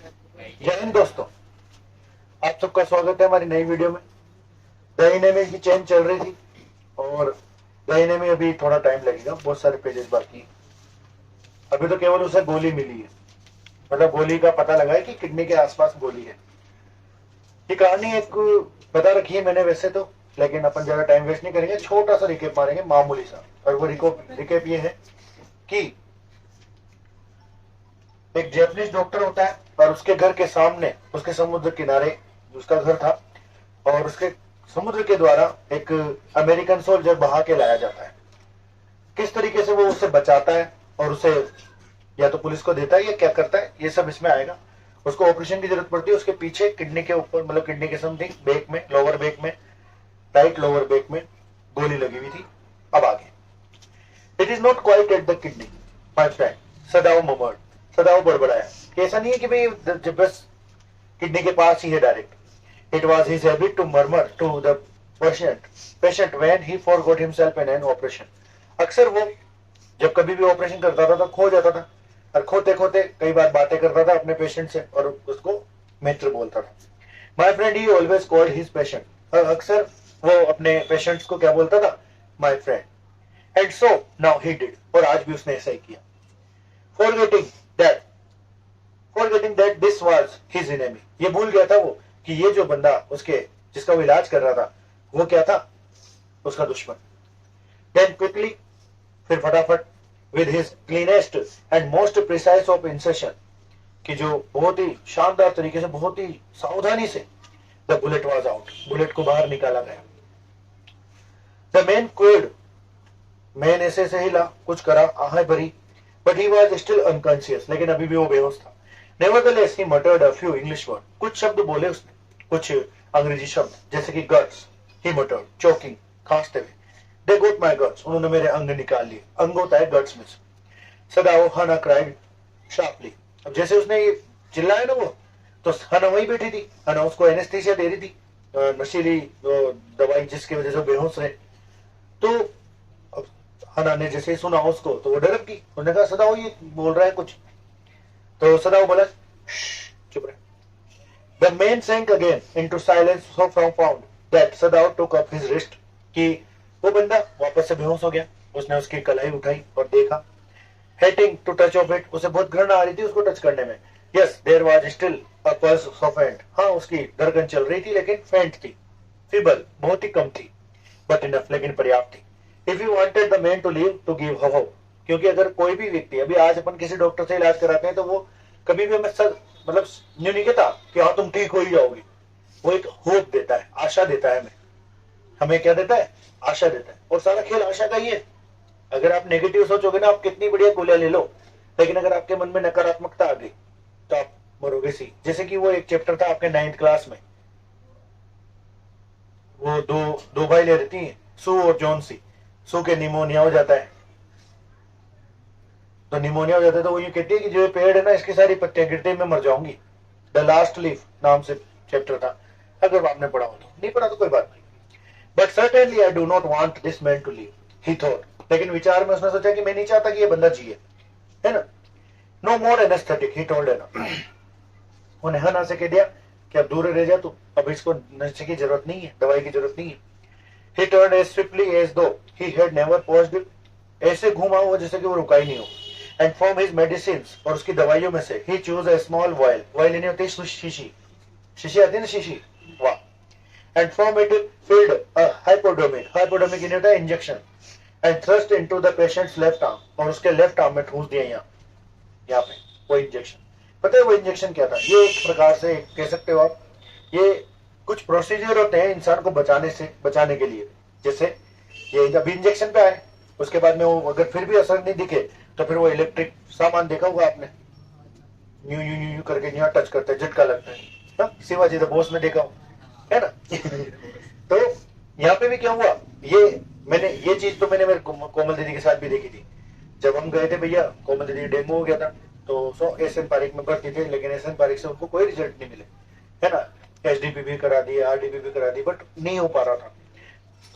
जय हिंद दोस्तों, आप सबका स्वागत है हमारी नई वीडियो में। दहीने में की चेन चल रही थी और दहीने में अभी थोड़ा टाइम लगेगा, बहुत सारे पेजेस बाकी हैं। अभी तो केवल उसे गोली मिली है, मतलब गोली का पता लगा है कि किडनी के आसपास गोली है। ये कहानी एक बता रखी है मैंने वैसे तो, लेकिन अपन ज्यादा टाइम वेस्ट नहीं करेंगे, छोटा सा रिकेप मारेंगे मामूली सा। और वो रिकेप ये है कि एक जैपनीज डॉक्टर होता है और उसके घर के सामने, उसके समुद्र किनारे उसका घर था, और उसके समुद्र के द्वारा एक अमेरिकन सोल्जर बहा के लाया जाता है। किस तरीके से वो उसे बचाता है और उसे या तो पुलिस को देता है या क्या करता है, ये सब इसमें आएगा। उसको ऑपरेशन की जरूरत पड़ती है, उसके पीछे किडनी के ऊपर, मतलब किडनी के समथिंग बैक में, लोअर बैक में, राइट लोअर बैक में गोली लगी हुई थी। अब आगे, it is not quite at the kidney my friend, Sadao murmured, Sadao बड़बड़ाया। ऐसा नहीं है कि भाई बस किडनी के पास ही है direct. It was his habit to murmur to the patient when he forgot himself in an operation. अक्सर वो जब कभी भी ऑपरेशन करता था तो खो जाता था, और खोते खोते कई बार बातें करता था अपने पेशेंट से और उसको मित्र बोलता था। My friend he always called his patient. और अक्सर वो अपने पेशेंट्स को क्या बोलता था? My friend. And so now he did. और आज भी उसने ऐसा ही किया। Forgetting that this was his enemy. ये भूल गया था वो कि ये जो बंदा उसके जिसका वो इलाज कर रहा था वो क्या था? उसका दुश्मन। Then quickly, फिर फटाफट, with his cleanest and most precise of incision, कि जो बहुत ही शानदार तरीके से, बहुत ही सावधानी से, the bullet was out, bullet को बाहर निकाला गया। The man quailed, मैन ऐसे से हिला, कुछ करा, आहें भरी, but he was still unconscious, लेकिन अभी भी वो बेहोश था। Nevertheless, he muttered a few English words. कुछ शब्द बोले उसने, कुछ अंग्रेजी शब्द, जैसे कि guts, he muttered, choking, खांसते हुए। They got my guts, उन्होंने मेरे अंग निकाल लिए। अंग होता है guts में से। सदाओ हना cried sharply. अब जैसे उसने ये चिल्लाया ना वो, तो हना वहीं बैठी थी। हना उसको एनेस्थीसिया दे रही थी, नशीली दवाई जिसकी वजह से बेहोश रहे। तो हना ने जैसे सुना उसको तो वो डरक गई। उन्होंने कहा सदाओ ये बोल रहा है कुछ। तो सदाओ बोला चुप रहे। The man sank again into silence so profound that Sadao took up his wrist, कि वो बंदा वापस से बेहोश हो गया। उसने उसकी कलाई उठाई और देखा। Hating to touch of it, उसे बहुत घृणा आ रही थी उसको टच करने में। Yes, there was still a pulse of faint. हाँ, उसकी धड़कन चल रही थी लेकिन फेंट थी, feeble, बहुत ही कम थी, but enough, लेकिन पर्याप्त थी। If you wanted the man to live, to give hope, क्योंकि अगर कोई भी व्यक्ति, अभी आज अपन किसी डॉक्टर से इलाज कराते हैं तो वो कभी भी हमें मतलब न्यू नहीं कहता कि हाँ तुम ठीक हो ही जाओगे। वो एक होप देता है, आशा देता है हमें क्या देता है? आशा देता है। और सारा खेल आशा का ही है। अगर आप नेगेटिव सोचोगे ना, आप कितनी बढ़िया गोलियां ले लो, लेकिन अगर आपके मन में नकारात्मकता आ गई तो आप मरोगे सी। जैसे कि वो एक चैप्टर था आपके 9th क्लास में, वो दो भाई ले रहती है, सू और जॉन सी। सू के निमोनिया हो जाता है, तो निमोनिया हो जाता है तो वो ये कहती है कि जो पेड़ है ना इसकी सारी पत्तियां गिरते मैं मर जाऊंगी। द लास्ट लीफ नाम से चैप्टर था, अगर आपने पढ़ा हो तो। नहीं पढ़ा तो कोई बात नहीं। But certainly I do not want this man to leave, he thought. लेकिन विचार में उसने सोचा कि मैं नहीं चाहता कि ये बंदा जिए, है ना। No more anaesthetic, he told Hannah. उन्हें हना से कह दिया कि अब दूर रह जा तू, अब इसको नशे की जरूरत नहीं है, दवाई की जरूरत नहीं है। He turned as swiftly as though he had never paused it. ऐसे घूमा हुआ जैसे कि वो रुका ही नहीं हो। And from his medicines, और उसकी दवाइयों में से, he chose a small vial. vial नहीं होती शीशी, शीशी आती है ना, शीशी, वाह। And from it filled a hypodermic. hypodermic नहीं होता injection. And thrust into the patient's left arm, और उसके लेफ्ट आर्म में ठूस दिया यहाँ पे वो इंजेक्शन। पता है वो इंजेक्शन क्या था? ये एक प्रकार से कह सकते हो आप, ये कुछ प्रोसीजर होते हैं इंसान को बचाने के लिए। जैसे ये जब इंजेक्शन पे आए, उसके बाद में वो अगर फिर भी असर नहीं दिखे तो फिर वो इलेक्ट्रिक सामान देखा होगा आपने, न्यू न्यू न्यू करके यहाँ टच करते हैं, झटका लगता है। शिवाजी द बॉस में देखा हो, है ना। तो यहाँ पे भी क्या हुआ, ये चीज तो मैंने मेरे कोमल दीदी के साथ भी देखी थी। जब हम गए थे भैया, कोमल दीदी डेंगू हो गया था, तो एसएन पारिक में भर्ती थे, लेकिन एसएन पारिक से उनको कोई रिजल्ट नहीं मिले, है ना। एचडीपी भी करा दी, आरडीपी भी करा दी, बट नहीं हो पा रहा था।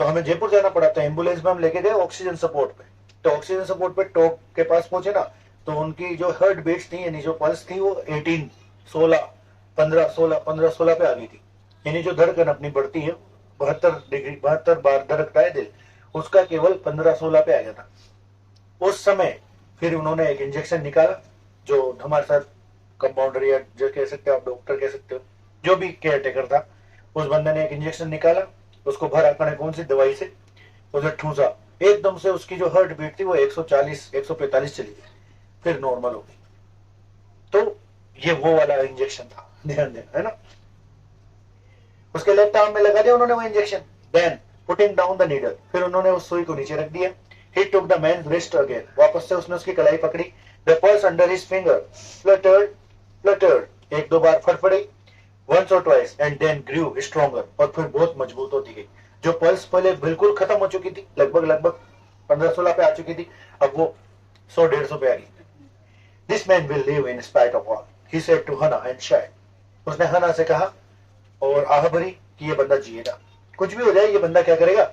तो हमें जयपुर जाना पड़ा था। एम्बुलेंस में हम लेके गए ऑक्सीजन सपोर्ट पे। तो ऑक्सीजन सपोर्ट पे टॉप के पास पहुंचे ना, तो उनकी जो हार्ट बीट्स थी यानी जो पल्स थी वो 18 16 15 16 15 16 पे आ गई थी। यानी जो धड़कन अपनी बढ़ती है 72 बार धड़कता है दिल, उसका केवल 15 16 पे आ गया था। उस समय फिर उन्होंने एक इंजेक्शन निकाला, जो हमारे साथ कंपाउंडर या जो कह सकते हो आप, डॉक्टर कह सकते हो, जो भी केयर टेकर था, उस बंदे ने एक इंजेक्शन निकाला, उसको भरा कने कौन सी दवाई से, उसे ठूसा, एकदम से उसकी जो हार्ट बीट थी वो 140 145 चली गई, फिर नॉर्मल हो गई। तो ये वो वाला इंजेक्शन था, ध्यान देना, है ना। उसके लेफ्ट आर्म में लगा दिया उन्होंने वो injection, then putting down the needle, फिर उन्होंने उस सुई को नीचे रख दिया। He took the man wrist again, वापस से उसने उसकी कलाई पकड़ी। The pulse under his finger fluttered, एक दो बार फड़फड़ी, once or twice and then grew stronger, और फिर बहुत मजबूत होती गई। जो पल्स पहले बिल्कुल खत्म हो चुकी थी, लगभग 15-16 पे आ चुकी थी, अब वो 100-150 पे आ गई। This man will live in spite of all, he said to Hannah and Shai, उसने हना से कहा और आह भरी कि ये बंदा जिएगा, कुछ भी हो जाए ये बंदा क्या करेगा,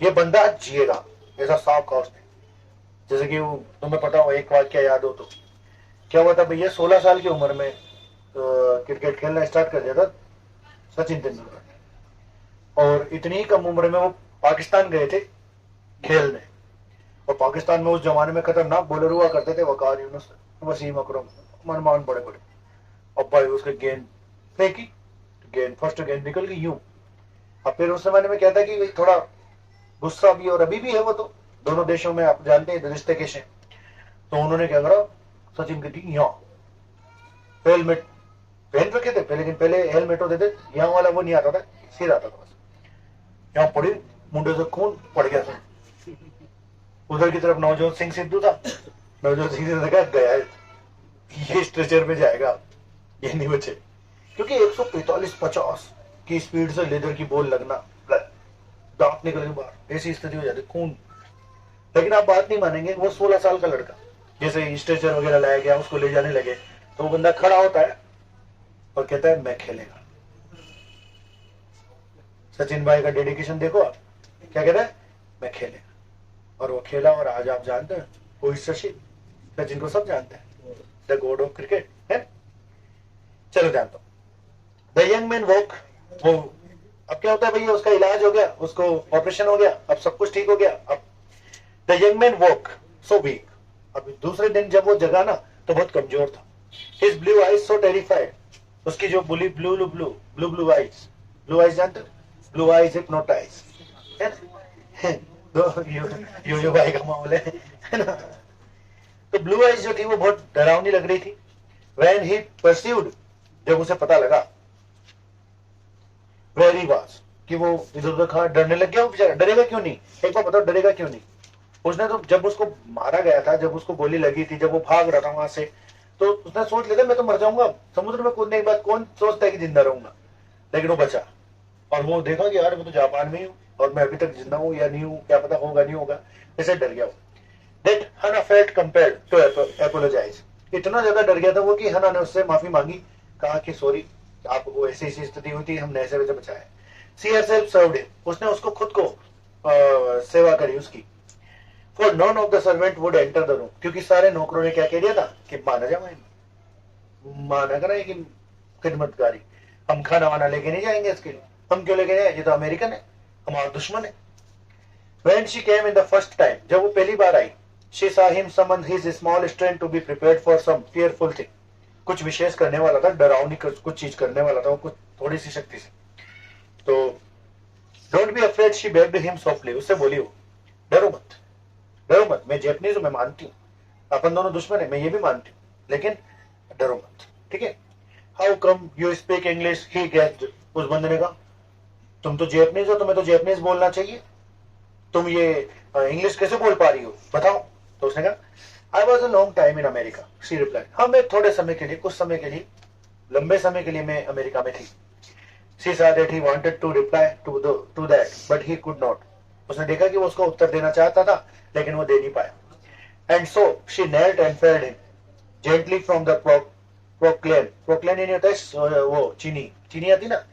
ये बंदा जिएगा, ऐसा साफ कहा उसने। जैसे कि तुम्हें पता हो, एक वाक्य याद हो तो, क्या हुआ था भैया, 16 साल की उम्र में क्रिकेट खेलना स्टार्ट कर दिया था सचिन तेंदुलकर ने, और इतनी ही कम उम्र में वो पाकिस्तान गए थे खेलने, और पाकिस्तान में उस जमाने में खतरनाक बॉलर हुआ करते थे, वकार यूनुस, वसीम अकरम, मनमान बड़े बड़े। अब भाई उसके गेंद फेंकी, गेंद फर्स्ट गेंद निकल गई यूं। अब फिर उस जमाने में क्या था कि थोड़ा गुस्सा भी, और अभी भी है वो, तो दोनों देशों में आप जानते हैं रिश्ते कैसे। तो उन्होंने क्या करा, सचिन के दी यहाँ हेलमेट पहन रखे थे पहले, लेकिन पहले हेलमेट होते थे, यहाँ वाला वो नहीं आता था, सिर आता था बस, यहाँ पड़ी, मुंडे से खून पड़ गया था। उधर की तरफ नवजोत सिंह सिद्धू था, नवजोत सिंह सिद्धू का गया है, ये स्ट्रेचर में जाएगा, ये नहीं बचे, क्योंकि 145-50 की स्पीड से लेदर की बॉल लगना, दांत निकल के बाहर, ऐसी स्थिति हो जाती, खून। लेकिन आप बात नहीं मानेंगे, वो 16 साल का लड़का, जैसे स्ट्रेचर वगैरह लाया गया, उसको ले जाने लगे, तो वो बंदा खड़ा होता है और कहता है मैं खेलेगा। सचिन भाई का डेडिकेशन देखो आप, क्या कहता है, मैं खेलेगा, और वो खेला, और आज आप जानते हैं वो सचिन को सब जानते हैं, द गॉड ऑफ क्रिकेट है। चलो जानता हूं, द यंग मैन वॉक, वो अब क्या होता है भैया, उसका इलाज हो गया, उसको ऑपरेशन हो गया, अब सब कुछ ठीक हो गया। अब the young man walk so weak, अब दूसरे दिन जब वो जगा ना तो बहुत कमजोर था। His blue eyes so terrified, उसकी जो ब्लू आईज जानते हो, ब्लू आईज हिप्नोटाइज है ना, यो भाई का मामूल है ना। तो ब्लू आईज जो थी वो बहुत डरावनी लग रही थी। व्हेन ही परस्यूड, जब उसे पता लगा, वेर ही वाज, कि वो इधर उधर खा, डरने लग गया वो बेचारा। डरेगा क्यों नहीं, एक बार बताओ, डरेगा क्यों नहीं। उसने तो जब उसको मारा गया था, जब उसको गोली लगी थी, जब वो भाग रहा था वहां से, तो उसने सोच लिया था मैं तो मर जाऊंगा, समुद्र में कूदने के बाद कौन सोचता है कि जिंदा रहूंगा, लेकिन वो बचा। और वो देखा कि यार मैं तो जापान में ही हूँ और मैं अभी तक जिंदा हूँ या नहीं हूँ, क्या पता होगा नहीं होगा, ऐसे डर गया वो। That Hannah felt compelled to apologize, इतना ज्यादा डर गया था वो कि हना ने उससे माफी मांगी, कहा कि सॉरी, आपको ऐसी स्थिति हुई थी, हमने ऐसे वैसे बचाया। She herself served him, उसने उसको खुद को सेवा करी उसकी। For none of the servant would enter the room, क्योंकि सारे नौकरों ने क्या कह दिया था कि माना जाओ, माना करा कि खिदमतकारी, हम खाना वाना लेके नहीं जाएंगे इसके लिए, हम क्यों लेके जाए, ये तो अमेरिकन है, हमारा दुश्मन है। When she came in the first time, जब वो पहली बार आई, she saw him summon his small strength to be prepared for some fearful thing, कुछ विशेष करने वाला था, डरावनी कुछ चीज करने वाला था वो, कुछ थोड़ी सी शक्ति से। तो don't be afraid, she bagged him softly, उससे बोली वो, डरो मत, डरो मत, मैं जैपनीज हूं, मैं मानती हूँ अपन दोनों दुश्मन है, मैं ये भी मानती हूँ, लेकिन डरो मत, ठीक है। How come you speak English, he guessed, उस बंदे ने कहा तुम तो जैपनीज हो, तुम्हें तो जैपनीज बोलना चाहिए, तुम ये इंग्लिश कैसे बोल पा रही हो, बताओ। तो उसने कहा I was a long time in America, she replied, हाँ मैं थोड़े समय के लिए, कुछ समय के लिए, लंबे समय के लिए मैं अमेरिका में थी। She saw that he wanted to reply to that, but he could not. उसने देखा कि वो उसको उत्तर देना चाहता था, लेकिन वो दे नहीं पाया। And so she knelt and fed him gently from the proclaim. Proclaim नहीं होता है वो चीनी आती ना,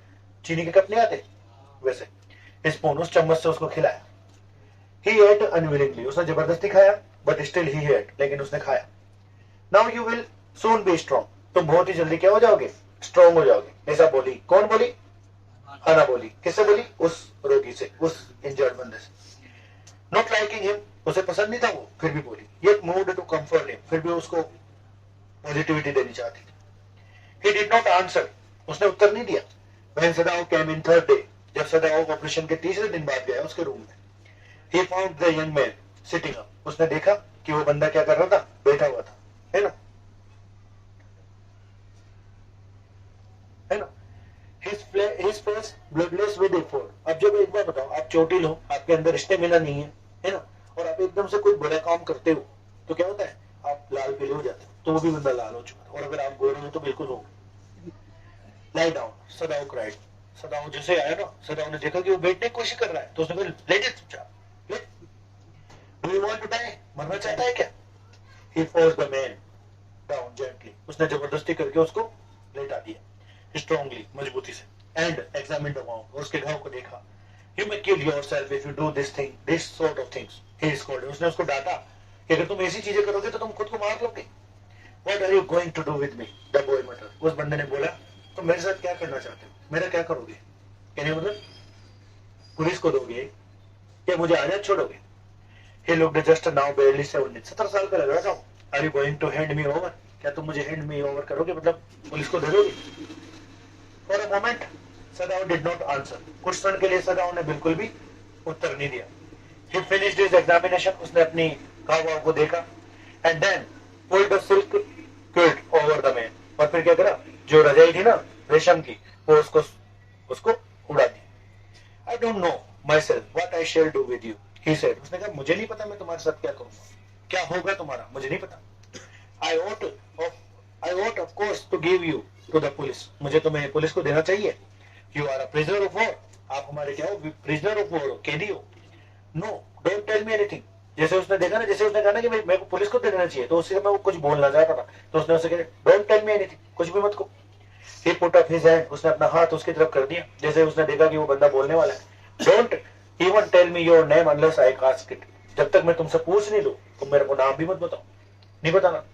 चीनी के कप नहीं आते वैसे, स्पून, उस चम्मच से उसको खिलाया। He ate unwillingly, उसने जबरदस्ती खाया, but still he ate, लेकिन उसने खाया। Now you will soon be strong, तुम बहुत ही जल्दी क्या हो जाओगे, स्ट्रॉन्ग हो जाओगे। ऐसा बोली। कौन बोली? हना बोली। किससे बोली? उस रोगी से, उस इंजर्ड बंदे से। नॉट लाइकिंग हिम, उसे पसंद नहीं था वो, फिर भी बोली। Yet moved to comfort him, फिर भी उसको पॉजिटिविटी देनी चाहती थी। ही डिड नॉट आंसर, उसने उत्तर नहीं दिया। When Sadao came in third day, जब सदाओ ऑपरेशन के तीसरे दिन बाद गया उसके रूम में, he found the young man sitting up, उसने देखा कि वो बंदा क्या कर रहा था, बैठा हुआ था, है ना, है ना। His face bloodless with effort। अब जब एक बार बताओ, आप चोटिल हो, आपके अंदर स्टेमिना नहीं है ना, और आप एकदम से कोई बड़ा काम करते हो तो क्या होता है, आप लाल पीले हो जाते हो। तो वो भी बंदा लाल हो चुका था, और अगर आप गोरे हो तो बिल्कुल हो। लाई डाउन, सदाओ क्राइड। सदाओ जैसे आया ना, सदाओ ने देखा कि वो बैठने की कोशिश कर रहा है, तो उसने कहा लेट इट चुपचाप, let, do you want to die, मरना चाहता है क्या? He force the man down gently, उसने जबरदस्ती करके उसको लेटा दिया, स्ट्रांगली, मजबूती से। एंड एग्जामिन द वाउंड, उसके घाव को देखा। You may kill yourself if you do this thing, this sort of things, he is called. उसने उसको डांटा कि अगर तुम ऐसी चीजें करोगे तो तुम खुद को मार लोगे। What are you going to do with me, the boy muttered. उस बंदे ने बोला, तुम मेरे साथ क्या करना चाहते हो, मेरा क्या करोगे? कहने मतलब पुलिस को दोगे या मुझे आजाद छोड़ोगे? He looked just now barely 17 साल का लग रहा था। Are you going to hand me over? क्या तुम मुझे hand me over करोगे, मतलब पुलिस को दे दोगे? For a moment, Sadao did not answer। कुछ क्षण के लिए सदाओ ने बिल्कुल भी उत्तर नहीं दिया। He finished his examination, उसने अपनी घाव को देखा, and then pulled a silk quilt over the man। और फिर क्या करा, जो रजाई थी ना रेशम की, वो उसको उड़ा दी। I don't know myself what I shall do with you, he said। उसने कहा मुझे नहीं पता मैं तुम्हारे साथ क्या करूंगा, क्या होगा तुम्हारा, मुझे नहीं पता। I ought of course to give you to the police। मुझे तुम्हें पुलिस को देना चाहिए। You are a prisoner of war। आप हमारे क्या हो, prisoner of war हो, कैदी हो। No, don't tell me anything। जैसे उसने देखा ना, जैसे उसने कहा ना कि मेरे को पुलिस को दे देना चाहिए, तो उससे मैं वो कुछ बोलना चाहता था, तो उसने उससे कहा डोंट टेल मी एनीथिंग, कुछ भी मत को। He put up his hand, उसने अपना हाथ उसकी तरफ कर दिया, जैसे उसने देखा कि वो बंदा बोलने वाला है। Don't even tell me your name unless I ask it। जब तक मैं तुमसे पूछ नहीं लूं, तुम मेरे को नाम भी मत बताओ, नहीं बताना।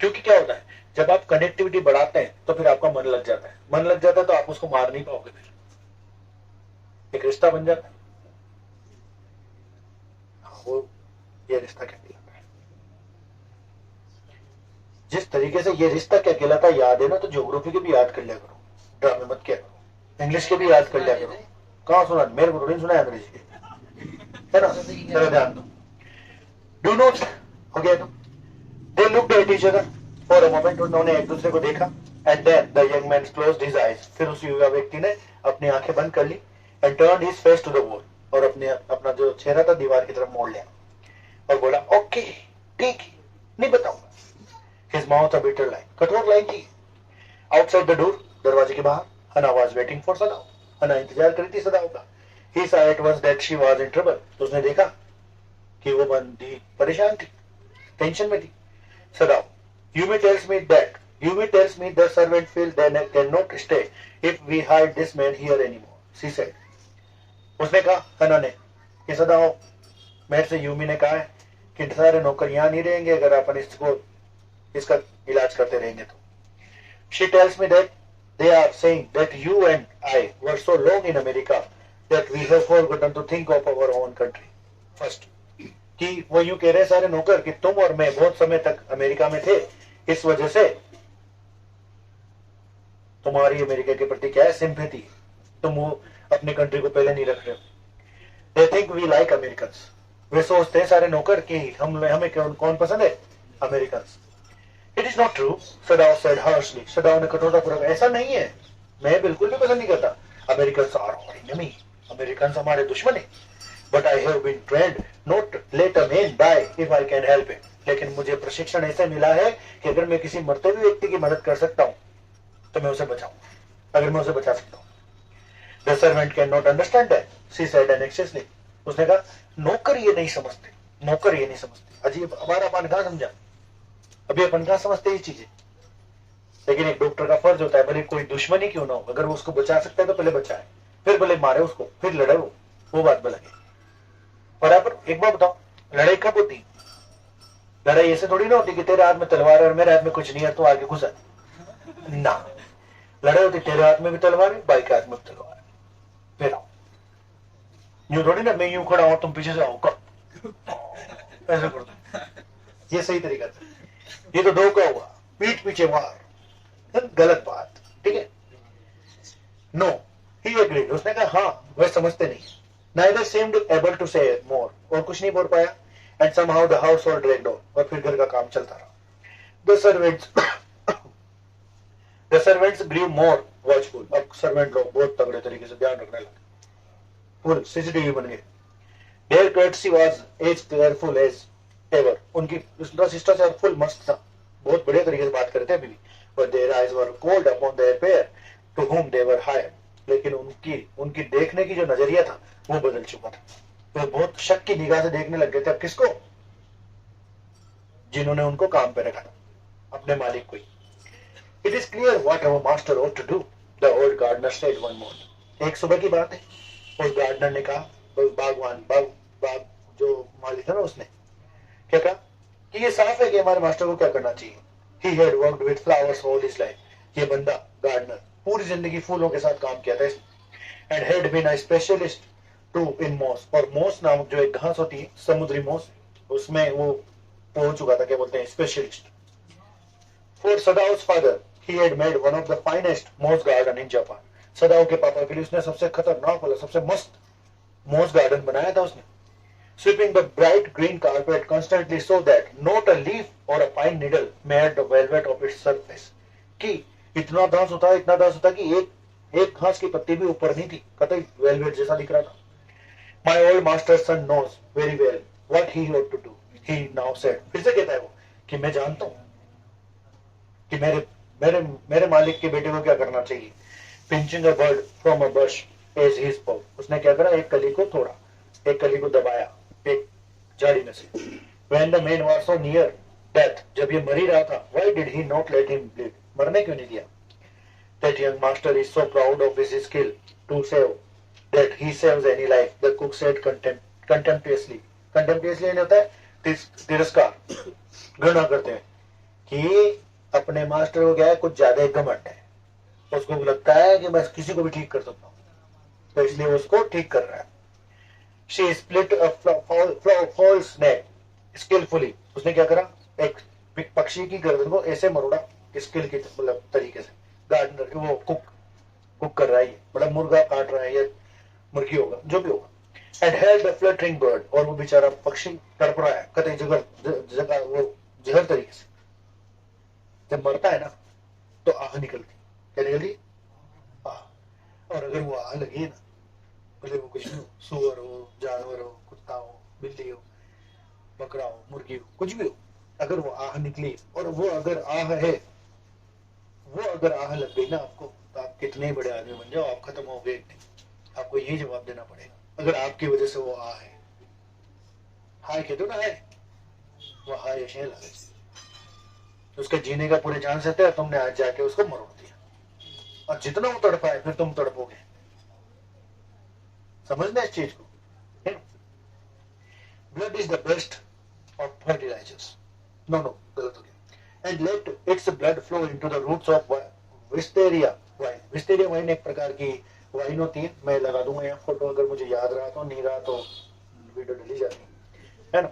क्योंकि क्या होता है, जब आप कनेक्टिविटी बढ़ाते हैं तो फिर आपका मन लग जाता है, मन लग जाता है तो आप उसको मार नहीं पाओगे, फिर एक रिश्ता बन जाता है। वो ये रिश्ता क्या कहलाता है, जिस तरीके से ये रिश्ता क्या कहलाता है याद है ना, तो ज्योग्राफी के भी याद कर लिया करो, ड्रामे मत किया करो, इंग्लिश के भी याद कर लिया करो। कहाँ सुना, मेरे को नहीं सुना है अंग्रेजी के, है ना, जरा ध्यान दो। डू नॉट, हो गया। They looked at each other for a moment, उन्होंने एक दूसरे को देखा। And then the young man closed his eyes, फिर उस युवा व्यक्ति ने अपनी आंखें बंद कर ली। And turned his face to the wall, और अपना जो चेहरा था दीवार की तरफ मोड़ लिया और बोला ओके ठीक है, नहीं बताऊंगा। His mouth a bitter line, कठोर लाइन थी। आउटसाइड द डोर, दरवाजे के बाहर, हना वाज वेटिंग फॉर सदाओ, हना इंतजार कर रही थी सदाओ का। He saw at once that she was in trouble, तो उसने देखा कि वो बंदी परेशान थी, टेंशन में थी। सदाओ, you may tells me the servant feel they cannot stay if we hide this man here anymore, she said। उसने कहा हना ने कि सदाओ, मेरे से यूमी ने कहा है कि सारे नौकर यहाँ नहीं रहेंगे अगर अपन इसका इलाज करते रहेंगे तो। She tells me that they are saying that you and I were so long in America that we have forgotten to think of our own country first। कि वो यूं कह रहे सारे नौकर कि तुम और मैं बहुत समय तक अमेरिका में थे, इस वजह से तुम्हारी अमेरिका के प्रति क्या है, सिंपैथी, तुम वो अपनी कंट्री को पहले नहीं रख रहे हो। They think we like Americans। वे सोचते हैं सारे नौकर कि हमें कौन पसंद है, American. It is not true, Sadao said harshly। सदाओ ने कठोरतापूर्वक, ऐसा नहीं है, मैं बिल्कुल भी पसंद नहीं करता। Americans are our enemy, American हमारे दुश्मन है। But I have been trained not to let a man die if I can help it। लेकिन मुझे प्रशिक्षण ऐसे मिला है कि अगर मैं किसी मरते हुए व्यक्ति की मदद कर सकता हूँ तो मैं उसे बचाऊं, अगर मैं उसे बचा सकता हूँ। The servant cannot understand that, she said anxiously। उसने कहा नौकर ये नहीं समझते, नौकर ये नहीं समझते। अजीब, हमारा अपन कहाँ समझा, अभी अपन कहाँ समझते ये चीजें। लेकिन एक डॉक्टर का फर्ज होता है, भले कोई दुश्मनी क्यों ना हो, अगर वो उसको बचा सकता है तो पहले बचाए, फिर भले मारे उसको, फिर लड़े वो बात अलग है। बराबर। एक बात बताओ, लड़ाई कब होती, लड़ाई ऐसे थोड़ी ना होती कि तेरे हाथ में तलवार है और मेरे हाथ में कुछ नहीं है तो आगे घुसा, ना, लड़ाई होती तेरे हाथ में भी तलवार है, भाई के हाथ में भी तलवार है, फिर आओ। यूं थोड़ी ना मैं यूं खड़ा हूं तुम पीछे से आओ, ऐसे कर दो, ये सही तरीका था। ये तो धोखा हुआ, पीठ पीछे मार, गलत बात, ठीक है। नो ही एग्रीड, उसने कहा हाँ वह समझते नहीं। Neither seemed able to say more, और कुछ नहीं बोल पाया। And somehow the household dragged on, और फिर घर का काम चलता रहा। The servants grew more watchful, अब सर्वेंट लोग बहुत तगड़े तरीके से ध्यान रखने लगे, फुल सीसीटीवी बन गए। Their courtesy was as careful as ever, उनकी शिष्टाचार फुल मस्त था, बहुत बढ़िया तरीके से बात करते अभी भी। But their eyes were cold upon their pair to whom they were hired, लेकिन उनकी देखने की जो नजरिया था वो बदल चुका था। तो बहुत शक की निगाह से देखने लग गए थे। अब किसको? जिन्होंने उनको काम पे रखा था, अपने मालिक को ही। It is clear what our master ought to do, the old gardener said one morning. एक सुबह की बात है, उस गार्डनर ने कहा, बाग जो मालिक था ना, उसने क्या कहा कि ये साफ है कि हमारे मास्टर को क्या करना चाहिए। He had worked with flowers all his life. ये बंदा गार्डनर पूरी जिंदगी फूलों के साथ काम किया था इसने, and had been a specialist too in moss, और मोस नामक जो एक घास होती है, समुद्री मोस, उसमें वो पहुंच चुका था, क्या बोलते हैं, specialist. For Sadao's father, he had made one of the finest moss garden in Japan. सदाओ के पापा के लिए उसने सबसे खतरनाक वाला, सबसे मस्त मोस गार्डन बनाया था उसने। Sweeping the bright green carpet constantly so that not a leaf or a pine needle made the velvet of its surface. कि इतना घास होता कि एक घास की पत्ती भी ऊपर नहीं थी, कतई वेलवेट जैसा दिख रहा था। My old master's son knows very well what he ought to do. He now said, फिर से कहता है वो कि मैं जानता हूँ कि मेरे मालिक के बेटे को क्या करना चाहिए। Pinching a bird from a bush as he spoke, उसने क्या करा, एक कली को दबाया एक झाड़ी में से। When the man was so near death, जब ये मर ही रहा था, why did he not let him bleed, मरने क्यों नहीं दिया। That young master is so proud of his skill to save that he saves any life, the cook said contemptuously नहीं होता है तिरस्कार, घृणा करते हैं कि अपने मास्टर को क्या है, कुछ ज्यादा घमंड है, उसको लगता है कि मैं किसी को भी ठीक कर सकता हूँ, तो इसलिए उसको ठीक कर रहा है। She split a false neck skillfully, उसने क्या करा, एक पक्षी की गर्दन को ऐसे मरोड़ा, स्किल की मतलब तरीके से। गार्डनर वो कुक कर रहा है, मतलब मुर्गा काट रहा है या मुर्गी होगा, जो भी होगा। And held a fluttering bird, और वो बेचारा पक्षी तड़प रहा है, कतई जगह वो जहर तरीके से। जब मरता है ना तो आह निकलती, क्या निकलती, आह। और अगर वो आह लगी ना, भले वो कुछ भी हो, सुअर हो, जानवर हो, कुत्ता हो, बिल्ली हो, बकरा हो, मुर्गी हो, कुछ भी हो, अगर वो आह निकली और वो अगर आह है, वो अगर आह लग गई ना आपको, तो आप कितने बड़े आदमी बन जाओ, आप खत्म हो गए। आपको यही जवाब देना पड़ेगा, अगर आपकी वजह से वो आह है। हाय कहते हो ना, है वो हाय शेल है, उसके जीने का पूरे चांस रहते हैं, तुमने आज जाके उसको मरोड़ दिया, और जितना वो तड़पा है फिर तुम तड़पोगे। समझना इस चीज को। Blood is the best of fertilisers, no गलत हो गया। And let its blood flow into the roots of wisteria vine. Wisteria vine एक प्रकार की वाइन होती है, मैं लगा दूंगा यहाँ फोटो, अगर मुझे याद रहा तो, नहीं रहा तो वीडियो डली जाती है ना।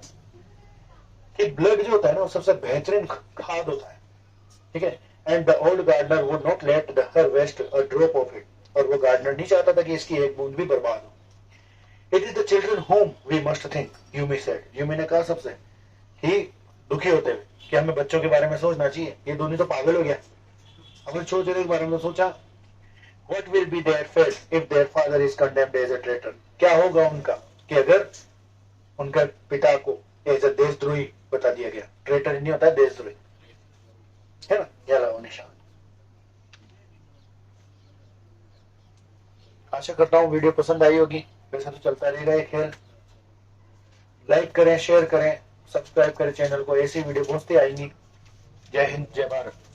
कि ब्लड जो होता है ना, वो सबसे बेहतरीन खाद होता है, ठीक है। And the old gardener would not let the her waste a drop of it, और वो गार्डनर नहीं चाहता था कि इसकी एक बूंद भी बर्बाद हो। It is the children home we must think, Yumi said, Yumi ने कहा सबसे ही दुखी होते हुए कि हमें बच्चों के बारे में सोचना चाहिए। ये दोनों तो पागल हो गया, अपने छोटे के बारे में सोचा। What will be their fate if their father is condemned as a traitor? क्या होगा उनका कि अगर उनका पिता को एज अ देशद्रोही बता दिया गया। ट्रेटर नहीं होता, देशद्रोही है ना, ये लो निशान। आशा करता हूँ वीडियो पसंद आई होगी, वैसे तो चलता रहेगा ये खेल। लाइक करें, शेयर करें, सब्सक्राइब करें चैनल को, ऐसी वीडियो पहुंचती आएंगी। जय हिंद, जय भारत।